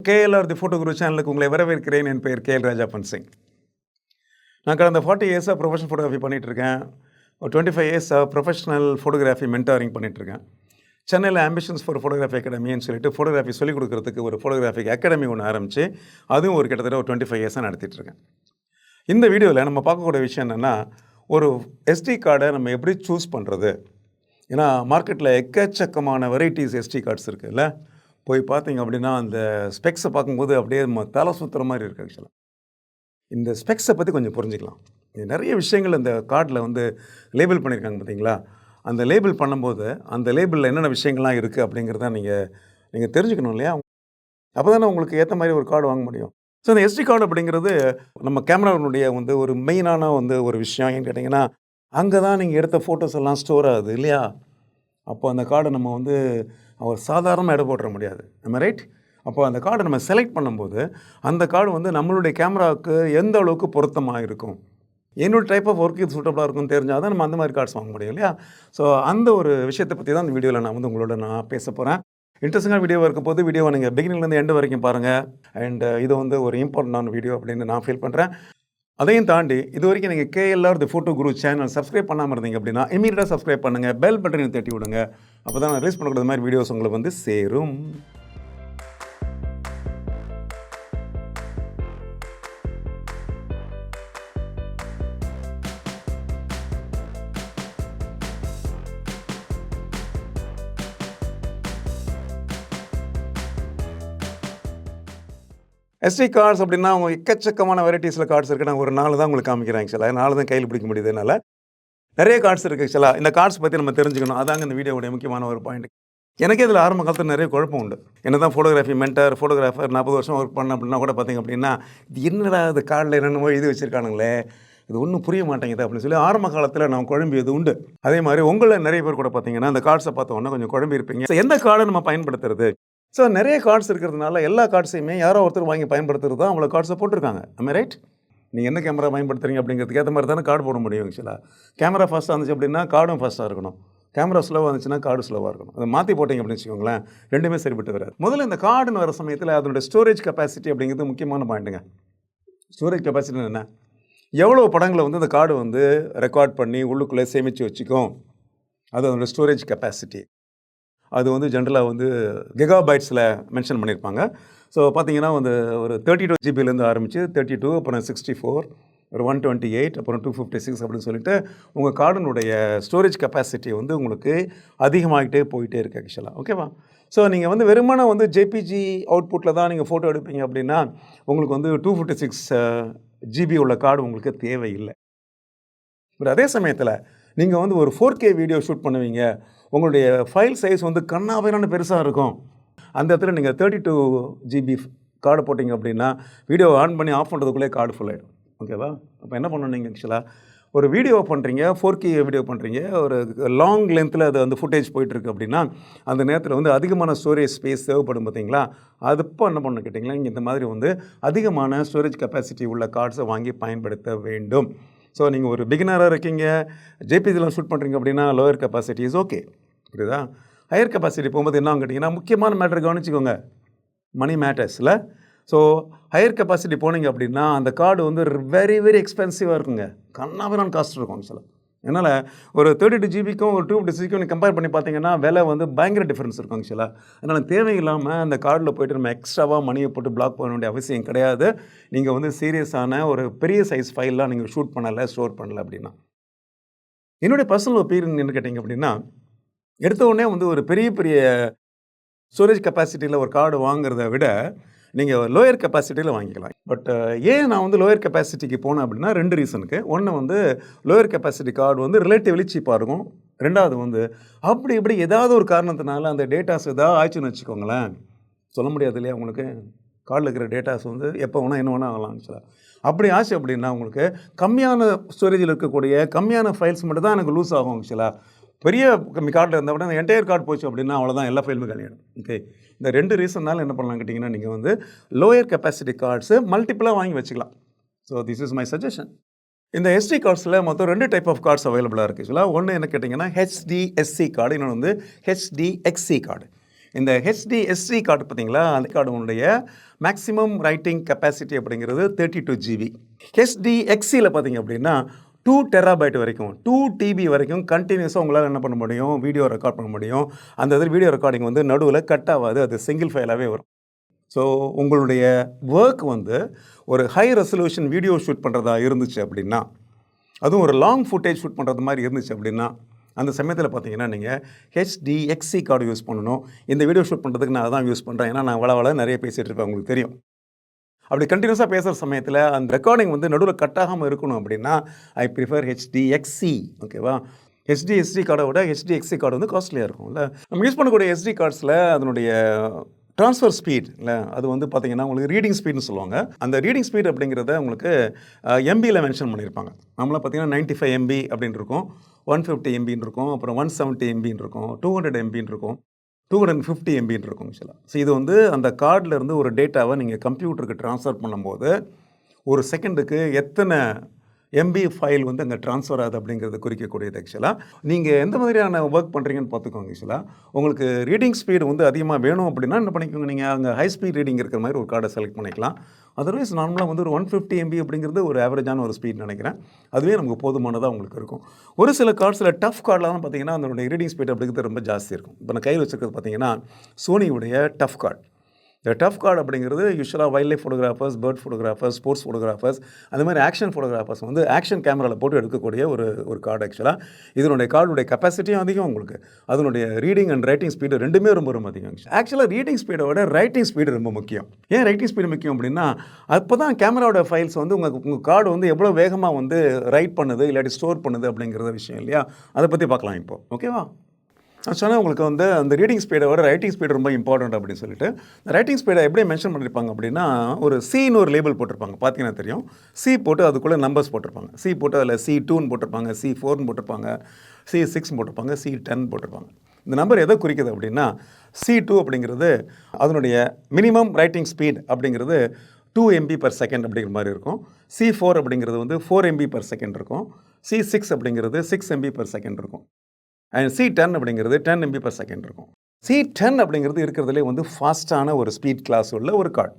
KLR the photo குரு சேனலுக்கு உங்களை வரவேற்கிறேன். என் பெயர் KL.Raja Ponsing. நான் கடந்த 40 இயர்ஸாக ப்ரொஃபஷனல் ஃபோட்டோகிராஃபி பண்ணிகிட்ருக்கேன். ஒரு 25 இயர்ஸாக ப்ரொஃபஷனல் ஃபோட்டோகிராஃபி மென்டாரிங் பண்ணிகிட்ருக்கேன். சென்னையில் ஆம்பிஷன்ஸ் ஃபார் ஃபோட்டோகிராஃபி அகாடமின்னு சொல்லிட்டு ஃபோட்டோகிராஃபி சொல்லிக் கொடுக்குறதுக்கு ஒரு ஃபோட்டோகிராஃபிக் அகாடமி ஒன்று ஆரம்பித்து அதுவும் ஒரு கிட்டத்தட்ட ஒரு 25 இயர்ஸாக நடத்திட்டுருக்கேன். இந்த வீடியோவில் நம்ம பார்க்கக்கூடிய விஷயம் என்னென்னா, ஒரு SD கார்டை நம்ம எப்படி சூஸ் பண்ணுறது. ஏன்னா மார்க்கெட்டில் எக்கச்சக்கமான வெரைட்டிஸ் SD கார்ட்ஸ் இருக்குதுல்ல. போய் பார்த்தீங்க அப்படின்னா அந்த ஸ்பெக்ஸை பார்க்கும்போது அப்படியே தலை சுற்றுற மாதிரி இருக்குது. ஆக்சுவலாக இந்த ஸ்பெக்ஸை பற்றி கொஞ்சம் புரிஞ்சுக்கலாம். நிறைய விஷயங்கள் இந்த கார்டில் வந்து லேபிள் பண்ணியிருக்காங்க பார்த்தீங்களா. அந்த லேபிள் பண்ணும்போது அந்த லேபிளில் என்னென்ன விஷயங்கள்லாம் இருக்குது அப்படிங்கிறத நீங்கள் தெரிஞ்சுக்கணும் இல்லையா. அப்போ தானே உங்களுக்கு ஏற்ற மாதிரி ஒரு கார்டு வாங்க முடியும். ஸோ இந்த SD கார்டு அப்படிங்கிறது நம்ம கேமராவினுடைய வந்து ஒரு மெயினான வந்து ஒரு விஷயம். ஏன்னு கேட்டிங்கன்னா, அங்கே தான் நீங்கள் எடுத்த ஃபோட்டோஸ் எல்லாம் ஸ்டோர் ஆகுது இல்லையா. அப்போ அந்த கார்டை நம்ம வந்து ஒரு சாதாரணமாக எடை போட்டுற முடியாது, நம்ம ரைட். அப்போ அந்த கார்டை நம்ம செலக்ட் பண்ணும்போது அந்த கார்டு வந்து நம்மளுடைய கேமராவுக்கு எந்த அளவுக்கு பொருத்தமாக இருக்கும், என்னோட டைப் ஆஃப் ஒர்க் இது சூட்டபுளாக இருக்கும்னு தெரிஞ்சால் தான் நம்ம அந்த மாதிரி கார்ட்ஸ் வாங்க முடியும் இல்லையா. ஸோ அந்த ஒரு விஷயத்தை பற்றி தான் இந்த வீடியோவில் நான் வந்து உங்களோட பேச போகிறேன். இன்ட்ரெஸ்டிங்கான வீடியோவாக இருக்க போது வீடியோவை நீங்கள் பிகினிங்லேருந்து எண்டு வரைக்கும் பாருங்கள். அண்ட் இது வந்து ஒரு இம்பார்ட்டண்டான வீடியோ அப்படின்னு நான் ஃபீல் பண்ணுறேன். அதையும் தாண்டி இது வரைக்கும் நீங்கள் KLR the photo Guru channel subscribe பண்ணாமல் இருந்தீங்க அப்படின்னா இமீடியட்டாக சப்ஸ்கிரைப் பண்ணுங்கள், பெல் பட்டனை தட்டி விடுங்க. அப்போ தான் நான் ரிலீஸ் பண்ணக்கூடிய மாதிரி வீடியோஸ் உங்களுக்கு வந்து சேரும். SD கார்ட்ஸ் அப்படின்னா அவங்க எக்கச்சக்கமான வெரைட்டிஸில் கார்ட்ஸ் இருக்குது. நான் ஒரு 4 தான் உங்களுக்கு காமிக்கிறேன். ஆக்சுவலாக 4 தான் கையில் பிடிக்க முடியுது. என்னால் நிறைய கார்ட்ஸ் இருக்குது. ஆக்சுவலாக இந்த கார்ட்ஸ் பற்றி நம்ம தெரிஞ்சுக்கணும். அதாங்க இந்த வீடியோவுடைய முக்கியமான ஒரு பாயிண்ட். எனக்கே இதில் ஆரம்ப காலத்தில் நிறைய குழப்பம் உண்டு. என்ன தான் ஃபோட்டோகிராஃபி மென்டர் ஃபோட்டோகிராஃபர் 40 வருஷம் ஒர்க் பண்ண அப்படின்னா கூட பார்த்திங்க அப்படின்னா, இது என்னடா இது கார்டில் என்னென்னமோ எழுதி வச்சுருக்கானுங்களே, இது ஒன்றும் புரிய மாட்டேங்குது அப்படின்னு சொல்லி ஆரம்ப காலத்தில் நான் குழம்பியது உண்டு. அதே மாதிரி உங்களில் நிறைய பேர் கூட பார்த்தீங்கன்னா அந்த கார்ட்ஸை பார்த்த உடனே கொஞ்சம் குழம்பி இருப்பீங்க. ஸோ எந்த கார்டை நம்ம பயன்படுத்துறது. ஸோ நிறைய கார்ட்ஸ் இருக்கிறதுனால எல்லா கார்ட்ஸையுமே யாரோ ஒருத்தர் வாங்கி பயன்படுத்துறது தான் அவ்வளோ கார்ட்ஸை போட்டிருக்காங்க. ஐ ரைட். நீங்கள் என்ன கேமரா பயன்படுத்துறீங்க அப்படிங்கிறதுக்கு ஏற்ற மாதிரி தானே கார்டு போட முடியும். ஆக்சுவலாக கேமரா ஃபாஸ்ட்டாக இருந்துச்சு அப்படின்னா கார்டும் ஃபாஸ்ட்டாக இருக்கணும். கேமரா ஸ்லோவாக இருந்துச்சுன்னா கார்டு ஸ்லோவாக இருக்கணும். அதை மாற்றி போட்டிங்க அப்படின்னு வச்சுக்கோங்களேன், ரெண்டுமே சரிப்பட்டு வராது. முதல்ல இந்த கார்டுன்னு வர சமயத்தில் அதனுடைய ஸ்டோரேஜ் கெப்பாசிட்டி அப்படிங்கிறது முக்கியமான பாயிண்ட்டுங்க. ஸ்டோரேஜ் கெப்பாசிட்டி என்ன, எவ்வளோ படங்களை வந்து அந்த கார்டு வந்து ரெக்கார்ட் பண்ணி உள்ளுக்குள்ளே சேமித்து வச்சுக்கும், அது அதோடய ஸ்டோரேஜ் கெப்பாசிட்டி. அது வந்து ஜென்ரலாக வந்து கிகாபைட்ஸில் மென்ஷன் பண்ணியிருப்பாங்க. ஸோ பார்த்தீங்கன்னா வந்து ஒரு 32 ஜிபிலேருந்து ஆரம்பித்து 32, அப்புறம் 64, ஒரு 128, அப்புறம் 256 அப்படின்னு சொல்லிட்டு உங்கள் கார்டினுடைய ஸ்டோரேஜ் கெப்பாசிட்டி வந்து உங்களுக்கு அதிகமாகிட்டே போயிட்டே இருக்குது ஆக்சுவலாக. ஓகேவா. ஸோ நீங்கள் வந்து வெறுமனே வந்து JPG அவுட்புட்டில் தான் நீங்கள் ஃபோட்டோ எடுப்பீங்க அப்படின்னா உங்களுக்கு வந்து 256 GB உள்ள கார்டு உங்களுக்கு தேவையில்லை. பட் அதே சமயத்தில் நீங்கள் வந்து ஒரு 4K வீடியோ ஷூட் பண்ணுவீங்க, உங்களுடைய ஃபைல் சைஸ் வந்து கண்ணாபிரான பெருசாக இருக்கும். அந்த இடத்துல நீங்கள் 32 GB கார்டு போட்டிங்க அப்படின்னா வீடியோ ஆன் பண்ணி ஆஃப் பண்ணுறதுக்குள்ளே கார்டு ஃபுல் ஆகிடும். ஓகேவா. அப்போ என்ன பண்ணணும் நீங்கள், ஆக்சுவலாக ஒரு வீடியோ பண்ணுறீங்க, 4K வீடியோ பண்ணுறீங்க, ஒரு லாங் லென்த்தில் அது வந்து ஃபுட்டேஜ் போயிட்டுருக்கு அப்படின்னா அந்த நேரத்தில் வந்து அதிகமான ஸ்டோரேஜ் ஸ்பேஸ் தேவைப்படும் பார்த்தீங்களா. அது இப்போ என்ன பண்ணணும் கேட்டிங்களா, இங்கே இந்த மாதிரி வந்து அதிகமான ஸ்டோரேஜ் கெப்பாசிட்டி உள்ள கார்ட்ஸை வாங்கி பயன்படுத்த வேண்டும். ஸோ நீங்கள் ஒரு பிகினராக இருக்கீங்க, JPGலாம் ஷூட் பண்ணுறீங்க அப்படின்னா லோயர் கெப்பாசிட்டி இஸ் ஓகே, புரியுதா. ஹையர் கெப்பாசிட்டி போகும்போது என்ன கேட்டிங்கன்னா முக்கியமான மேட்டர் கவனிச்சிக்கோங்க, மணி மேட்டர்ஸில். ஸோ ஹையர் கெப்பாசிட்டி போனீங்க அப்படின்னா அந்த கார்டு வந்து வெரி வெரி எக்ஸ்பென்சிவாக இருக்குங்க, கண்ணாபிரான் காஸ்ட் இருக்கும் ஆக்சுவலாக. அதனால் ஒரு 32 ஜிபிக்கும் ஒரு 256க்கும் நீங்கள் கம்பேர் பண்ணி பார்த்தீங்கன்னா விலை வந்து பயங்கர டிஃப்ரென்ஸ் இருக்கும் ஆக்சுவலாக. அதனால் தேவையில்லாமல் அந்த கார்டில் போய்ட்டு நம்ம எக்ஸ்ட்ராவாக மணியை போட்டு பிளாக் பண்ண வேண்டிய அவசியம் கிடையாது. நீங்கள் வந்து சீரியஸான ஒரு பெரிய சைஸ் ஃபைல்லாம் நீங்கள் ஷூட் பண்ணலை, ஸ்டோர் பண்ணலை அப்படின்னா. என்னுடைய பர்சனல் ஒப்பீனியன் என்ன கேட்டிங்க அப்படின்னா, எடுத்த உடனே வந்து ஒரு பெரிய ஸ்டோரேஜ் கெப்பாசிட்டியில் ஒரு கார்டு வாங்குறத விட நீங்கள் லோயர் கெப்பாசிட்டியில் வாங்கிக்கலாம். பட் ஏன் நான் வந்து லோயர் கெப்பாசிட்டிக்கு போனேன் அப்படின்னா 2 ரீசனுக்கு. ஒன்று வந்து லோயர் கெப்பாசிட்டி கார்டு வந்து ரிலேட்டிவ்லி சீப்பாக இருக்கும். ரெண்டாவது வந்து அப்படி இப்படி ஏதாவது ஒரு காரணத்தினால அந்த டேட்டாஸ் ஏதாவது ஆயிடுச்சுன்னு வச்சுக்கோங்களேன், சொல்ல முடியாது இல்லையா. உங்களுக்கு கார்டில் இருக்கிற டேட்டாஸ் வந்து எப்போ வேணால் என்ன வேணால் ஆகலாம் ஆக்சுவலாக. அப்படி ஆச்சு அப்படின்னா உங்களுக்கு கம்மியான ஸ்டோரேஜில் இருக்கக்கூடிய கம்மியான ஃபைல்ஸ் மட்டும் தான் எனக்கு லூஸ் ஆகும் ஆக்சுவலாக. பெரிய கார்டில் இருந்தால் கூட அந்த என்டையர் கார்டு போச்சு அப்படின்னா அவ்வளோதான், எல்லா ஃபைலுமே காலியாகிடும். ஓகே. இந்த 2 ரீசன்னால என்ன பண்ணலாம் கேட்டிங்கன்னா, நீங்கள் வந்து லோயர் கெப்பாசிட்டி கார்ட்ஸு மல்டிபிளாக வாங்கி வச்சுக்கலாம். So this is my suggestion. இந்த SD கார்ட்ஸில் மொத்தம் 2 டைப் ஆஃப் கார்ட்ஸ் அவைலபிளாக இருக்குது. ஒன்று என்ன கேட்டிங்கன்னா HDSC கார்டு, இன்னொன்று வந்து HDXC கார்டு. இந்த HDSC கார்டு பார்த்தீங்களா, அந்த கார்டுடைய மேக்ஸிமம் ரைட்டிங் கெப்பாசிட்டி அப்படிங்கிறது 32 GB. HDXCயில் பார்த்தீங்க அப்படின்னா 2 TB வரைக்கும் 2 TB வரைக்கும் கண்டினியூஸாக உங்களால் என்ன பண்ண முடியும், வீடியோ ரெக்கார்ட் பண்ண முடியும். அந்த இதில் வீடியோ ரெக்கார்டிங் வந்து நடுவில் கட் ஆகாது, அது சிங்கிள் ஃபைலாகவே வரும். ஸோ உங்களுடைய ஒர்க் வந்து ஒரு ஹை ரெசல்யூஷன் வீடியோ ஷூட் பண்ணுறதா இருந்துச்சு அப்படின்னா, அதுவும் ஒரு லாங் ஃபுட்டேஜ் ஷூட் பண்ணுறது மாதிரி இருந்துச்சு அப்படின்னா, அந்த சமயத்தில் பார்த்தீங்கன்னா நீங்கள் HDXC கார்டு யூஸ் பண்ணணும். இந்த வீடியோ ஷூட் பண்ணுறதுக்கு நான் அதான் யூஸ் பண்ணுறேன். ஏன்னா நான் வள நிறைய பேசிகிட்டு இருப்பேன், உங்களுக்கு தெரியும். அப்படி கண்டினியூஸாக பேசுகிற சமயத்தில் அந்த ரெக்கார்டிங் வந்து நடுவில் கட் ஆகாமல் இருக்கணும் அப்படின்னா ஐ ப்ரிஃபர் HDXC. ஓகேவா? HDSC கார்டை விட HDXC கார்டு வந்து காஸ்ட்லியாக இருக்கும்ல. நம்ம யூஸ் பண்ணக்கூடிய SD கார்ட்ஸில் அதனுடைய ட்ரான்ஸ்ஃபர் ஸ்பீட் இல்லை, அது வந்து பார்த்தீங்கன்னா உங்களுக்கு ரீடிங் ஸ்பீட்னு சொல்லுவாங்க. அந்த ரீடிங் ஸ்பீட் அப்படிங்கிறத உங்களுக்கு MBயில் மென்ஷன் பண்ணியிருப்பாங்க. நம்மளாம் பார்த்தீங்கன்னா 95 MB அப்படின்னு இருக்கும், 150 MBன்னு இருக்கும், அப்புறம் 170 MBன்னு இருக்கும், 200 MBன்னு இருக்கும், 250 MBன்னு இருக்கும் ஆக்சுவலாக. ஸோ இது வந்து அந்த கார்டிலேருந்து ஒரு டேட்டாவை நீங்கள் கம்ப்யூட்டருக்கு ட்ரான்ஸ்ஃபர் பண்ணும்போது ஒரு செகண்டுக்கு எத்தனை MB ஃபைல் வந்து அங்கே ட்ரான்ஸ்ஃபர் ஆகுது அப்படிங்கிறது குறிக்கக்கூடியது. ஆக்சுவலாக நீங்கள் எந்த மாதிரியான ஒர்க் பண்ணுறீங்கன்னு பார்த்துக்கோங்க. ஆக்சுவலாக உங்களுக்கு ரீடிங் ஸ்பீடு வந்து அதிகமாக வேணும் அப்படின்னா என்ன பண்ணிக்கோங்க, நீங்கள் அங்கே ஹை ஸ்பீட் ரீடிங் இருக்கிற மாதிரி ஒரு கார்டை செலக்ட் பண்ணிக்கலாம். அதர்வைஸ் நார்மலாக வந்து ஒரு 150 MB அப்படிங்கிறது ஒரு ஆவரேஜான ஒரு ஸ்பீட் நினைக்கிறேன். அதுவே நமக்கு போதுமானதாக உங்களுக்கு இருக்கும். ஒரு சில கார்ட்ஸில் டஃப் கார்டெலாம் பார்த்தீங்கன்னா அதனுடைய ரீடிங் ஸ்பீட் அப்படிங்கிறது ரொம்ப ஜாஸ்தி இருக்கும். இப்போ நான் கையில் வச்சுருக்கிறது பார்த்தீங்கன்னா சோனியுடைய டஃப் கார்டு. இந்த டஃப் கார்டு அப்படிங்கிறது யூஸ்வலாக wildlife photographers, bird photographers, sports photographers, அந்த மாதிரி ஆக்ஷன் ஃபோட்டோகிராஃபர்ஸ் வந்து ஆக்ஷன் கேமராவில் போட்டு எடுக்கக்கூடிய ஒரு கார்டு. ஆக்சுவலாக இதனுடைய கார்டுடைய கெப்பாசிட்டியும் அதிகம் உங்களுக்கு, அதனுடைய ரீடிங் அண்ட் ரைட்டிங் ஸ்பீடு ரெண்டுமே ரொம்ப ரொம்ப அதிகம். ஆக்சுவலாக ரீடிங் ஸ்பீடை விட ரைட்டிங் ஸ்பீடு ரொம்ப முக்கியம். ஏன் ரைட்டிங் ஸ்பீடு முக்கியம் அப்படின்னா அப்போ தான் கேமராவோட ஃபைல்ஸ் வந்து உங்கள் கார்டு வந்து எவ்வளோ வேகமாக வந்து ரைட் பண்ணுது இல்லாட்டி ஸ்டோர் பண்ணுது அப்படிங்கிறத விஷயம் இல்லையா, அதை பற்றி பார்க்கலாம் இப்போ. ஓகேவா? நான் சொன்னேன் உங்களுக்கு வந்து அந்த ரீடிங் ஸ்பீடை விட ரைட்டிங் ஸ்பீடு ரொம்ப இம்பார்ட்டன்ட் அப்படின்னு சொல்லிட்டு. ரைட்டிங் ஸ்பீடை எப்படி மென்ஷன் பண்ணியிருப்பாங்க அப்படின்னா ஒரு சின்னு ஒரு லேபிள் போட்டிருப்பாங்க, பார்த்தீங்கன்னா தெரியும். சி போட்டு அதுக்குள்ளே நம்பர்ஸ் போட்டிருப்பாங்க. சி போட்டு அதில் C2ன்னு போட்டிருப்பாங்க, C4ன்னு போட்டிருப்பாங்க, C6 போட்டிருப்பாங்க, C10 போட்டிருப்பாங்க. இந்த நம்பர் எதை குறிக்குது அப்படின்னா C2 அப்படிங்கிறது அதனுடைய மினிமம் ரைட்டிங் ஸ்பீட் அப்படிங்கிறது 2 MB/s அப்படிங்கிற மாதிரி இருக்கும். C4 அப்படிங்கிறது வந்து 4 MB/s இருக்கும். C6 அப்படிங்கிறது 6 MB/s இருக்கும். அண்ட் C10 அப்படிங்கிறது 10 MB/s இருக்கும். C10 அப்படிங்கிறது இருக்கிறதுலே வந்து ஃபாஸ்ட்டான ஒரு ஸ்பீட் கிளாஸ் உள்ள ஒரு கார்டு.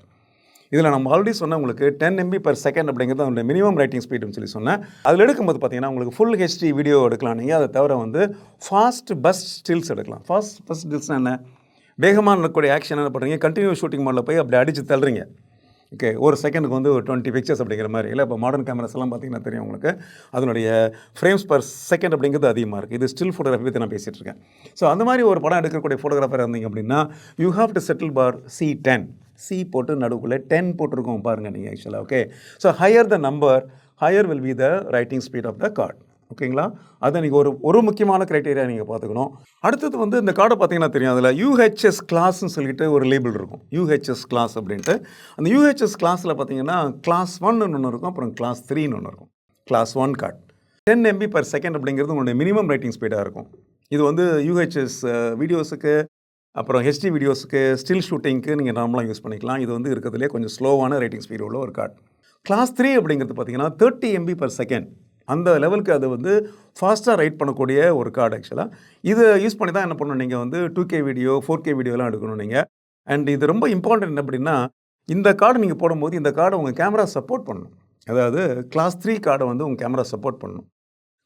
இதில் நம்ம ஆல்ரெடி சொன்ன உங்களுக்கு 10 MB/s அப்படிங்கிறது அதனுடைய மினிமம் ரைட்டிங் ஸ்பீடுன்னு சொல்லி சொன்னேன். அதில் எடுக்கும்போது பார்த்தீங்கன்னா உங்களுக்கு ஃபுல் HD வீடியோ எடுக்கலாம் நீங்கள். அதை தவிர வந்து ஃபாஸ்ட் பஸ் ஸ்டில்ஸ் எடுக்கலாம். ஃபாஸ்ட் பஸ் ஸ்டில்ஸ்னால் என்ன, வேகமாக நடக்கக்கூடிய ஆக்ஷன் என்ன பண்ணுறீங்க, கண்டினியூஸ் ஷூட்டிங் மோடில் போய் அப்படி அடித்து தள்ளுறீங்க. ஓகே, ஒரு செகண்டுக்கு வந்து ஒரு 20 பிக்சர்ஸ் அப்படிங்கிற மாதிரி இல்லை. இப்போ மாடர்ன் கேமராஸ் எல்லாம் பார்த்தீங்கன்னா தெரியும் உங்களுக்கு, அதனுடைய ஃப்ரேம்ஸ் பர் செகண்ட் அப்படிங்கிறது அதிகமாக இருக்குது. இது ஸ்டில் ஃபோட்டோகிராஃபி பற்றி நான் பேசிகிட்டு இருக்கேன். ஸோ அந்த மாதிரி ஒரு படம் எடுக்கக்கூடிய ஃபோட்டோகிராஃபர் இருந்தீங்க அப்படின்னா you have to settle for C10. C போட்டு நடுவுக்குள்ளே 10 போட்டிருக்கோம் பாருங்கள் நீங்கள் ஆக்சுவலாக. Okay, so higher the number higher will be the writing speed of the card. ஓகேங்களா? அதை நீங்கள் ஒரு முக்கியமான க்ரைட்டீரியா நீங்கள் பார்த்துக்கணும். அடுத்தது வந்து இந்த கார்டை பார்த்தீங்கன்னா தெரியும், அதில் UHS கிளாஸ்ன்னு சொல்லிட்டு ஒரு லேபிள் இருக்கும், UHS கிளாஸ் அப்படின்ட்டு. அந்த UHS கிளாஸில் பார்த்தீங்கன்னா கிளாஸ் 1ன்னு ஒன்று இருக்கும், அப்புறம் கிளாஸ் 3ன்னு ஒன்று இருக்கும். கிளாஸ் 1 கார்டு 10 MB/s அப்படிங்கிறது உங்களுடைய மினிமம் ரைட்டிங் ஸ்பீடாக இருக்கும். இது வந்து UHS வீடியோஸுக்கு, அப்புறம் HD வீடியோஸுக்கு, ஸ்டில் ஷூட்டிங்க்கு நீங்கள் நார்மலாக யூஸ் பண்ணிக்கலாம். இது வந்து இருக்கிறதுலே கொஞ்சம் ஸ்லோவான ரைட்டிங் ஸ்பீடு உள்ள ஒரு கார்டு. கிளாஸ் 3 அப்படிங்கிறது பார்த்தீங்கன்னா 30 MB/s. அந்த லெவலுக்கு அது வந்து ஃபாஸ்ட்டாக ரைட் பண்ணக்கூடிய ஒரு கார்டு ஆக்சுவலாக. இதை யூஸ் பண்ணி தான் என்ன பண்ணணும், நீங்கள் வந்து 2K வீடியோ 4K வீடியோலாம் எடுக்கணும் நீங்கள். அண்ட் இது ரொம்ப இம்பார்ட்டன்ட் அப்படின்னா இந்த கார்டு நீங்கள் போடும்போது இந்த கார்டை உங்கள் கேமரா சப்போர்ட் பண்ணணும். அதாவது கிளாஸ் 3 கார்டை வந்து உங்கள் கேமரா சப்போர்ட் பண்ணணும்.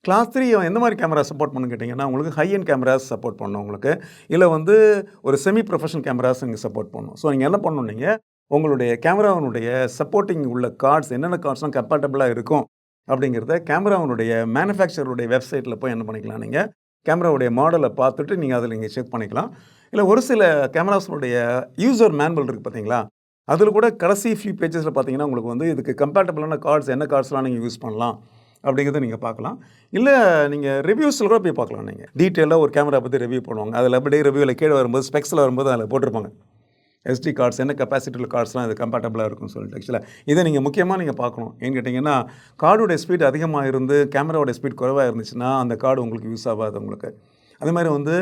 கிளாஸ் 3 எந்த மாதிரி கேமரா சப்போர்ட் பண்ணு கேட்டிங்கன்னா உங்களுக்கு ஹை அண்ட் கேமராஸ் சப்போர்ட் பண்ணணும் உங்களுக்கு, இல்லை வந்து ஒரு செமி ப்ரொஃபஷனல் கேமராஸ் நீங்கள் சப்போர்ட் பண்ணணும். ஸோ நீங்கள் என்ன பண்ணணும், நீங்கள் உங்களுடைய கேமராவினுடைய சப்போர்ட்டிங் உள்ள கார்ட்ஸ் என்னென்ன கார்ட்ஸ்லாம் கம்பேட்டபிளாக இருக்கும் அப்படிங்கிறத கேமராவுடைய மேனுஃபேக்சருடைய வெப்சைட்டில் போய் என்ன பண்ணிக்கலாம், நீங்கள் கேமராவுடைய மாடலை பார்த்துட்டு நீங்கள் அதில் நீங்கள் செக் பண்ணிக்கலாம். இல்லை ஒரு சில கேமராஸுடைய யூசர் மேனுவல் இருக்குது பார்த்தீங்களா, அதில் கூட கடைசி ஃபியூ பேஜஸில் பார்த்தீங்கன்னா உங்களுக்கு வந்து இதுக்கு கம்பேட்டபிளான கார்ட்ஸ் என்ன கார்ட்ஸ்லாம் நீங்கள் யூஸ் பண்ணலாம் அப்படிங்கிறத நீங்கள் பார்க்கலாம். இல்லை நீங்கள் ரிவ்யூஸில் கூட போய் பார்க்கலாம். நீங்கள் டீட்டெயிலாக ஒரு கேமரா பற்றி ரிவ்யூ பண்ணுவாங்க, அதில் அப்படியே ரிவ்யூவில் கீழே வரும்போது ஸ்பெக்ஸில் வரும்போது அதில் போட்டிருப்பாங்க SD கார்ட்ஸ் என்ன கெப்பாசிட்டியில் கார்ட்ஸ்லாம் இது கம்பேட்டபிளாக இருக்கும்னு சொல்லிட்டு. ஆக்சுவலாக இதை நீங்கள் முக்கியமாக நீங்கள் பார்க்கணும். ஏன்னு கேட்டிங்கன்னா கார்டுடைய ஸ்பீட் அதிகமாக இருந்து கேமராவோட ஸ்பீட் குறைவாக இருந்துச்சுன்னா அந்த கார்டு உங்களுக்கு யூஸ் ஆகாது உங்களுக்கு. அதே மாதிரி வந்து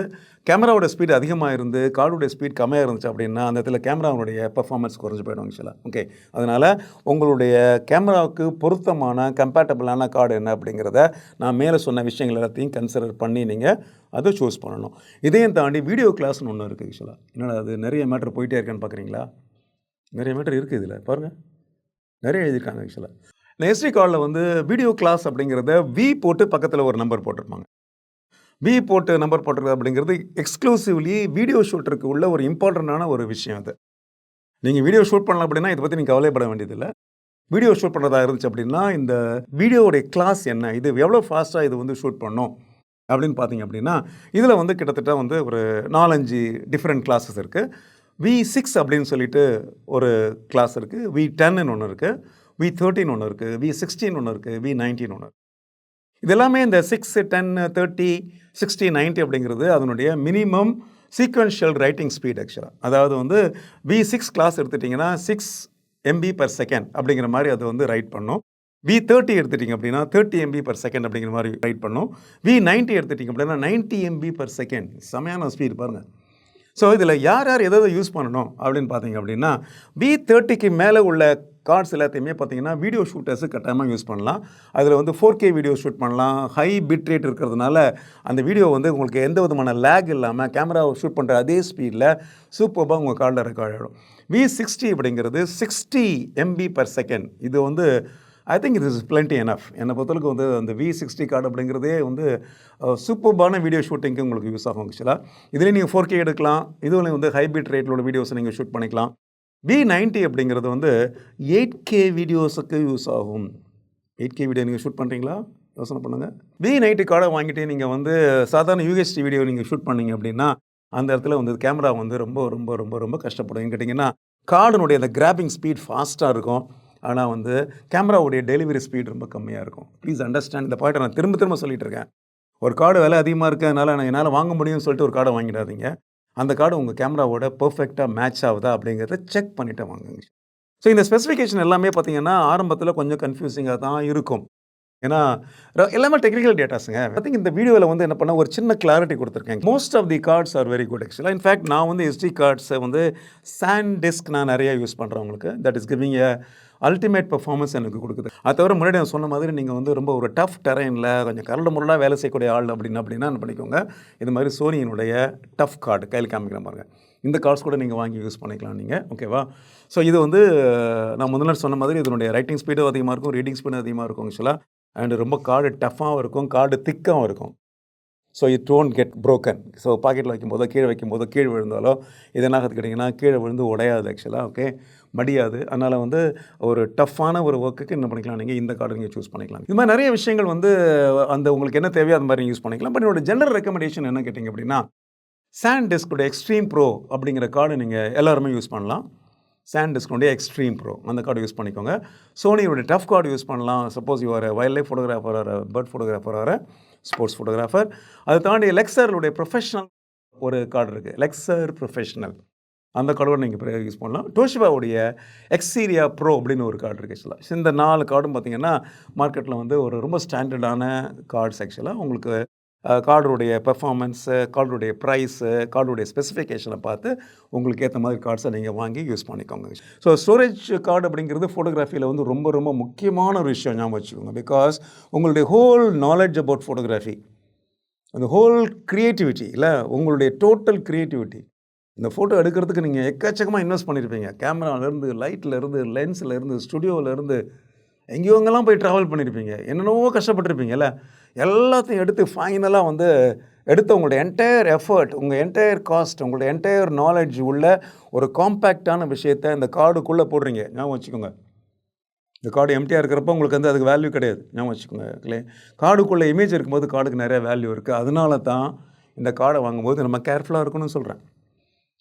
கேமராவோட ஸ்பீட் அதிகமாக இருந்து கார்டுடைய ஸ்பீட் கம்மியாக இருந்துச்சு அப்படின்னா அந்த இடத்துல கேமராவுடைய பெர்ஃபார்மன்ஸ் குறைஞ்சி போயிடும் ஆக்சுவலாக. ஓகே, அதனால் உங்களுடைய கேமராவுக்கு பொருத்தமான கம்பேட்டபிளான கார்டு என்ன அப்படிங்கிறத நான் மேலே சொன்ன விஷயங்கள் எல்லாத்தையும் கன்சிடர் பண்ணி நீங்கள் அதை சூஸ் பண்ணணும். இதையும் தாண்டி வீடியோ கிளாஸ்னு ஒன்று இருக்குது ஆக்சுவலாக. என்னடா அது நிறைய மேட்ரு போயிட்டே இருக்கான்னு பார்க்குறீங்களா? நிறைய மேட்ரு இருக்குது இதில் பாருங்கள், நிறைய எழுதியிருக்காங்க ஆக்சுவலாக. இந்த எஸ்டி கார்டில் வந்து வீடியோ கிளாஸ் அப்படிங்கிறத வி போட்டு பக்கத்தில் ஒரு நம்பர் போட்டிருப்பாங்க. வி போட்டு நம்பர் போட்டிருக்கிறது அப்படிங்கிறது எக்ஸ்க்ளூசிவ்லி வீடியோ ஷூட்டருக்கு உள்ள ஒரு இம்பார்ட்டண்ட்டான ஒரு விஷயம் அது. நீங்கள் வீடியோ ஷூட் பண்ணலாம் அப்படின்னா இதை பற்றி நீங்கள் கவலைப்பட வேண்டியதில்லை. வீடியோ ஷூட் பண்ணுறதா இருந்துச்சு அப்படின்னா இந்த வீடியோவுடைய கிளாஸ் என்ன, இது எவ்வளோ ஃபாஸ்ட்டாக இது வந்து ஷூட் பண்ணணும் அப்படின்னு பார்த்தீங்க அப்படின்னா இதில் வந்து கிட்டத்தட்ட வந்து ஒரு 4-5 டிஃப்ரெண்ட் கிளாஸஸ் இருக்குது. V6 அப்படின்னு சொல்லிட்டு ஒரு கிளாஸ் இருக்குது, V10ன்னு ஒன்று இருக்குது, V13 ஒன்று இருக்குது, V16 ஒன்று இருக்குது, V19 ஒன்று. இது எல்லாமே இந்த 6, 10, 30, 60, 90 அப்படிங்கிறது அதனுடைய மினிமம் சீக்வென்ஷியல் ரைட்டிங் ஸ்பீட் ஆக்சுவலாக. அதாவது வந்து V6 கிளாஸ் எடுத்துட்டிங்கன்னா 6 MB per second அப்படிங்கிற மாதிரி அது வந்து ரைட் பண்ணும். V30 எடுத்துட்டிங்க அப்படின்னா 30 MB per second அப்படிங்கிற மாதிரி ரைட் பண்ணும். V90 எடுத்துட்டிங்க அப்படின்னா 90 MB per second. செமையான ஸ்பீட் பாருங்கள். ஸோ இதில் யார் யார் எதை யூஸ் பண்ணணும் அப்படின்னு பார்த்தீங்க அப்படின்னா V30க்கு மேலே உள்ள கார்ட்ஸ் எல்லாத்தையுமே பார்த்தீங்கன்னா வீடியோ ஷூட்டர்ஸு கட்டாயமாக யூஸ் பண்ணலாம். அதில் வந்து 4K வீடியோ ஷூட் பண்ணலாம். ஹை பிட் ரேட் இருக்கிறதுனால அந்த வீடியோ வந்து உங்களுக்கு எந்த விதமான லேக் இல்லாமல் கேமரா ஷூட் பண்ணுற அதே ஸ்பீடில் சூப்பராக உங்கள் கார்டில் ரெக்கார்ட் ஆகிடும். V60 அப்படிங்கிறது 60 MB per second. இது வந்து I think it is plenty enough. என்னை பொறுத்தளவுக்கு வந்து அந்த V60 கார்டு அப்படிங்கிறதே வந்து சூப்பர்பான வீடியோ ஷூட்டிங்க்கு உங்களுக்கு யூஸ் ஆகும் ஆக்சுவலாக. இதுலேயும் நீங்கள் 4K எடுக்கலாம், இதுலேயும் வந்து ஹை பிட் ரேட்டிலோட வீடியோஸை நீங்கள் ஷூட் பண்ணிக்கலாம். V90 அப்படிங்கிறது வந்து 8K வீடியோஸுக்கு யூஸ் ஆகும். 8K வீடியோ நீங்கள் ஷூட் பண்ணுறீங்களா? யோசனை பண்ணுங்கள். V90 கார்டை வாங்கிட்டு நீங்கள் வந்து சாதாரண UHD வீடியோ நீங்கள் ஷூட் பண்ணீங்க அப்படின்னா அந்த இடத்துல வந்து கேமரா வந்து ரொம்ப ரொம்ப ரொம்ப ரொம்ப கஷ்டப்படும். கேட்டிங்கன்னா கார்டுனுடைய அந்த கிராபிங் ஸ்பீட் ஃபாஸ்ட்டாக இருக்கும், ஆனால் வந்து கேமராவுடைய டெலிவரி ஸ்பீட் ரொம்ப கம்மியாக இருக்கும். Please understand. இந்த பாயிண்ட்டை நான் திரும்ப சொல்லிட்டு இருக்கேன். ஒரு கார்டு விலை அதிகமாக இருக்கிறதுனால என்னால் வாங்க முடியும்னு சொல்லிட்டு ஒரு கார்டை வாங்கிடாதீங்க. அந்த கார்டு உங்கள் கேமராவோட பர்ஃபெக்டாக மேட்ச் ஆகுதா அப்படிங்கிறத செக் பண்ணிவிட்டு வாங்குங்க. ஸோ இந்த ஸ்பெசிஃபிகேஷன் எல்லாமே பார்த்தீங்கன்னா ஆரம்பத்தில் கொஞ்சம் கன்ஃபியூசிங்காக தான் இருக்கும். ஏன்னா எல்லாமே டெக்னிக்கல் டேட்டாஸுங்க. ஐ திங்க் இந்த வீடியோவில் வந்து என்ன பண்ண ஒரு சின்ன கிளாரிட்டி கொடுத்துருக்கேன். Most of the cards are very good ஆக்சுவலாக. இன்ஃபேக்ட் நான் வந்து SD கார்ட்ஸை வந்து சாண்ட் டிஸ்க் நான் நிறைய யூஸ் பண்ணுறேன் உங்களுக்கு. That is giving a ultimate performance எனக்கு கொடுக்குது. அது தவிர முன்னாடி நான் சொன்ன மாதிரி நீங்கள் வந்து ரொம்ப ஒரு டஃப் டெரைனில் கொஞ்சம் கரடு முரடாக வேலை செய்யக்கூடிய ஆள் அப்படின்னா என்ன பண்ணிக்கோங்க, இது மாதிரி சோனியினுடைய டஃப் கார்டு கையில் காமிக்கிற பாருங்க. இந்த கார்ட்ஸ் கூட நீங்கள் வாங்கி யூஸ் பண்ணிக்கலாம் நீங்கள். ஓகேவா? ஸோ இது வந்து நான் முதல்ல சொன்ன மாதிரி இதனுடைய ரைட்டிங் ஸ்பீடும் அதிகமாக இருக்கும், ரீடிங் ஸ்பீடும் அதிகமாக இருக்கும் ஆக்சுவலாக. அண்ட் ரொம்ப கார்டு டஃப்பாகவும் இருக்கும், கார்டு திக்காகவும் இருக்கும். So it don't get broken. So பாக்கெட்டில் வைக்கும்போதோ கீழே வைக்கும்போதோ கீழே விழுந்தாலோ இது என்ன கேட்டிங்கன்னா கீழே விழுந்து உடையாது ஆக்சுவலாக. ஓகே, மடியாது. அதனால் வந்து ஒரு டஃப்பான ஒரு ஒர்க்குக்கு என்ன பண்ணிக்கலாம், நீங்கள் இந்த கார்டு நீங்கள் சூஸ் பண்ணிக்கலாம். இது மாதிரி நிறைய விஷயங்கள் வந்து அந்த உங்களுக்கு என்ன தேவையோ அது மாதிரி யூஸ் பண்ணிக்கலாம். பட் என்னோட ஜெனரல் ரெக்கமெண்டேஷன் என்ன கேட்டிங்க அப்படின்னா சாண்ட் டிஸ்கோட எக்ஸ்ட்ரீம் ப்ரோ அப்படிங்கிற கார்டு நீங்கள் எல்லாருமே யூஸ் பண்ணலாம். சாண்ட் டிஸ்கோடைய எக்ஸ்ட்ரீம் ப்ரோ அந்த கார்டு யூஸ் பண்ணிக்கோங்க. சோனியோட டஃப் கார்டு யூஸ் பண்ணலாம். Suppose you are wildlife photographer, or bird photographer, or sports photographer. அதை தாண்டி லெக்சருடைய ப்ரொஃபஷனல் ஒரு கார்டு இருக்குது, லெக்சர் ப்ரொஃபஷனல். அந்த கார்டோட நீங்கள் யூஸ் பண்ணலாம். டோஷிபாவுடைய எக்ஸீரியா ப்ரோ அப்படின்னு ஒரு கார்டு இருக்குது ஆக்சுவலாக. இந்த 4 கார்டும் பார்த்தீங்கன்னா மார்க்கெட்டில் வந்து ஒரு ரொம்ப ஸ்டாண்டர்டான கார்ட்ஸ் ஆக்சுவலாக. உங்களுக்கு கார்டுடைய பெர்ஃபார்மன்ஸு, கார்டுடைய ப்ரைஸு, கார்டுடைய ஸ்பெசிஃபிகேஷனை பார்த்து உங்களுக்கு ஏற்ற மாதிரி கார்ட்ஸை நீங்கள் வாங்கி யூஸ் பண்ணிக்கோங்க. ஸோ ஸ்டோரேஜ் கார்டு அப்படிங்கிறது ஃபோட்டோகிராஃபியில் வந்து ரொம்ப ரொம்ப முக்கியமான ஒரு விஷயம் ஞாபகம் வச்சுக்கோங்க. பிகாஸ் உங்களுடைய ஹோல் நாலேஜ் அபவுட் ஃபோட்டோகிராஃபி, அந்த ஹோல் க்ரியேட்டிவிட்டி இல்லை, உங்களுடைய டோட்டல் க்ரியேட்டிவிட்டி, இந்த ஃபோட்டோ எடுக்கிறதுக்கு நீங்கள் எக்கச்சக்கமாக இன்வெஸ்ட் பண்ணியிருப்பீங்க. கேமராவிலேருந்து, லைட்லேருந்து, லென்ஸ்லேருந்து, ஸ்டுடியோவிலேருந்து எங்கேயோங்கெல்லாம் போய் ட்ராவல் பண்ணியிருப்பீங்க, என்னென்னவோ கஷ்டப்பட்டுருப்பீங்கல்ல. எல்லாத்தையும் எடுத்து ஃபைனலாக வந்து எடுத்து உங்களுடைய என்டையர் எஃபர்ட், உங்கள் என்டையர் காஸ்ட், உங்களுடைய என்டையர் நாலேஜ் உள்ள ஒரு காம்பேக்டான விஷயத்தை இந்த கார்டுக்குள்ளே போடுறீங்க. ஞாபகம் வச்சுக்கோங்க. இந்த கார்டு எம்டியாக இருக்கிறப்ப உங்களுக்கு வந்து அதுக்கு வேல்யூ கிடையாது. ஞாபகம் வச்சுக்கோங்க. கார்டுக்குள்ளே இமேஜ் இருக்கும்போது கார்டுக்கு நிறைய வேல்யூ இருக்குது. அதனால தான் இந்த கார்டை வாங்கும்போது நம்ம கேர்ஃபுல்லாக இருக்கணும்னு சொல்கிறேன்.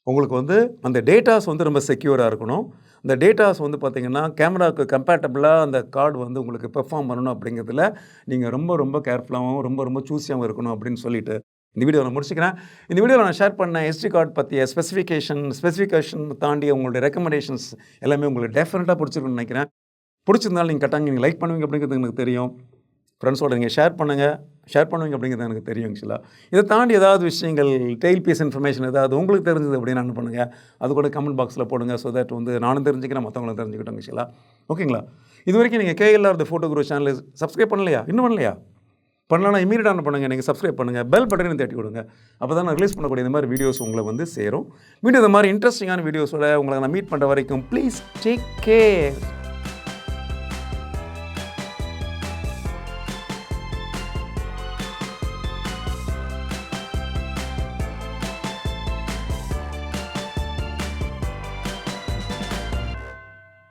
உங்களுக்கு வந்து அந்த டேட்டாஸ் வந்து ரொம்ப செக்யூராக இருக்கணும். அந்த டேட்டாஸ் வந்து பார்த்திங்கன்னா கேமராவுக்கு கம்பேட்டபிளாக அந்த கார்டு வந்து உங்களுக்கு பெர்ஃபார்ம் பண்ணணும் அப்படிங்கிறதுல நீங்கள் ரொம்ப ரொம்ப கேர்ஃபுல்லாகவும் ரொம்ப ரொம்ப சூஸியாகவும் இருக்கணும் அப்படின்னு சொல்லிட்டு இந்த வீடியோ நான் முடிச்சுக்கிறேன். இந்த வீடியோவில் நான் ஷேர் பண்ண SD கார்டு பற்றிய ஸ்பெசிஃபிகேஷன் தாண்டி உங்களுடைய ரெக்கமெண்டேஷன்ஸ் எல்லாமே உங்களுக்கு டெஃபினட்டாக பிடிச்சிருக்குன்னு நினைக்கிறேன். பிடிச்சிருந்தாலும் நீங்கள் கட்டாங்க நீங்கள் லைக் பண்ணுவீங்க அப்படிங்கிறது எனக்கு தெரியும். ஃப்ரெண்ட்ஸோட நீங்கள் ஷேர் பண்ணுவீங்க அப்படிங்கிறது எனக்கு தெரியும் ஆக்சுவலாக. இதை தாண்டி ஏதாவது விஷயங்கள் டெய்ல் பீஸ் இன்ஃபர்மேஷன் ஏதாவது உங்களுக்கு தெரிஞ்சது அப்படின்னு என்ன பண்ணுங்கள், அது கூட கமெண்ட் பாக்ஸில் போடுங்க. ஸோ தட் வந்து நானும் தெரிஞ்சுக்கிறேன், மற்றவங்களும் தெரிஞ்சுக்கிட்டோம் ஆக்சுவலாக. ஓகேங்களா? இது வரைக்கும் நீங்கள் KLR தி ஃபோட்டோ குரு சேனலை சப்ஸ்கிரைப் பண்ணலையா? இன்னும் பண்ணலையா? பண்ணலன்னா இமீடியட்டாக என்ன பண்ணுங்கள், நீங்கள் சப்ஸ்கிரைப் பண்ணுங்கள், பெல் பட்டனையும் தட்டி கொடுங்க. அப்போ தான் நான் ரிலீஸ் பண்ணக்கூடிய இந்த மாதிரி வீடியோஸ் உங்களை வந்து சேரும். மீண்டும் இந்த மாதிரி இன்ட்ரெஸ்டிங்கான வீடியோஸோட உங்களை நான் மீட் பண்ணுற வரைக்கும் ப்ளீஸ் டேக் கேர்.